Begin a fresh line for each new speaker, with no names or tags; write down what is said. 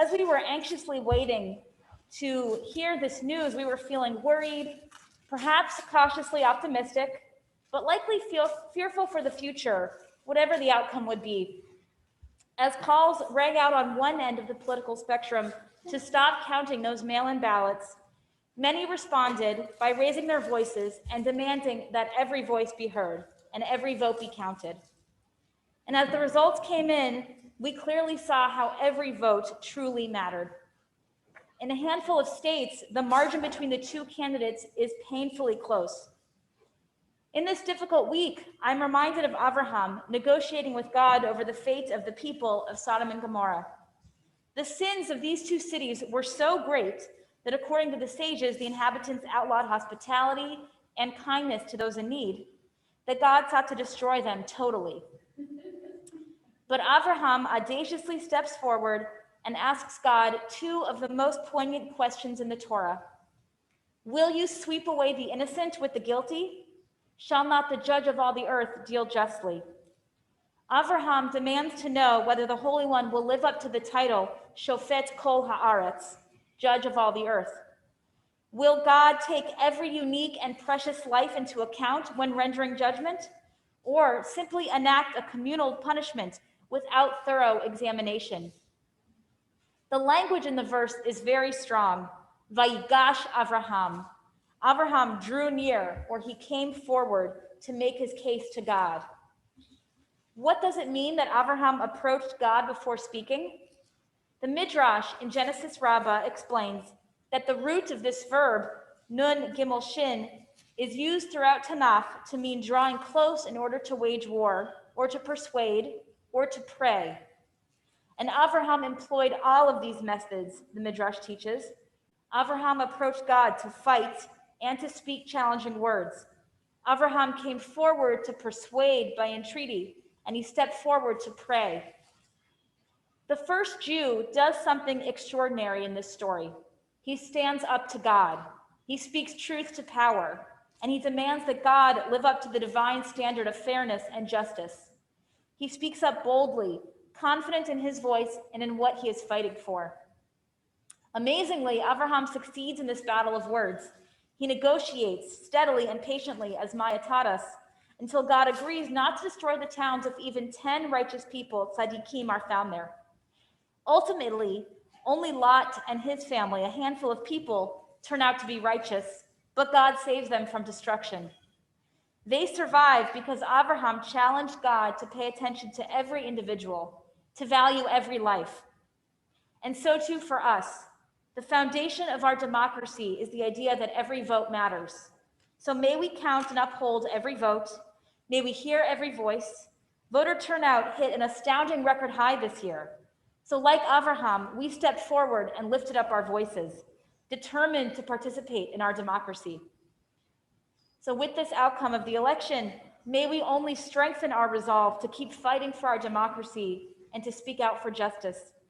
as we were anxiously waiting to hear this news, we were feeling worried, perhaps cautiously optimistic, but likely fearful for the future, whatever the outcome would be. As calls rang out on one end of the political spectrum to stop counting those mail-in ballots, many responded by raising their voices and demanding that every voice be heard and every vote be counted. And as the results came in, we clearly saw how every vote truly mattered. In a handful of states, the margin between the two candidates is painfully close. In this difficult week, I'm reminded of Abraham negotiating with God over the fate of the people of Sodom and Gomorrah. The sins of these two cities were so great that according to the sages, the inhabitants outlawed hospitality and kindness to those in need, that God sought to destroy them totally. But Abraham audaciously steps forward and asks God two of the most poignant questions in the Torah. Will you sweep away the innocent with the guilty? Shall not the judge of all the earth deal justly? Abraham demands to know whether the Holy One will live up to the title Shofet Kol Haaretz, judge of all the earth. Will God take every unique and precious life into account when rendering judgment, or simply enact a communal punishment without thorough examination? The language in the verse is very strong. Vayigash Avraham. Abraham drew near, or he came forward to make his case to God. What does it mean that Abraham approached God before speaking? The Midrash in Genesis Rabbah explains that the root of this verb, nun gimel shin, is used throughout Tanakh to mean drawing close in order to wage war, or to persuade, or to pray. And Abraham employed all of these methods, the Midrash teaches. Abraham approached God to fight and to speak challenging words. Abraham came forward to persuade by entreaty, and he stepped forward to pray. The first Jew does something extraordinary in this story. He stands up to God. He speaks truth to power, and he demands that God live up to the divine standard of fairness and justice. He speaks up boldly, confident in his voice and in what he is fighting for. Amazingly, Abraham succeeds in this battle of words. He negotiates steadily and patiently, as Maya taught us, until God agrees not to destroy the towns if even 10 righteous people, tzaddikim, are found there. Ultimately, only Lot and his family, a handful of people, turn out to be righteous, but God saves them from destruction. They survive because Abraham challenged God to pay attention to every individual, to value every life. And so too for us. The foundation of our democracy is the idea that every vote matters. So may we count and uphold every vote. May we hear every voice. Voter turnout hit an astounding record high this year. So like Abraham, we stepped forward and lifted up our voices, determined to participate in our democracy. So with this outcome of the election, may we only strengthen our resolve to keep fighting for our democracy and to speak out for justice.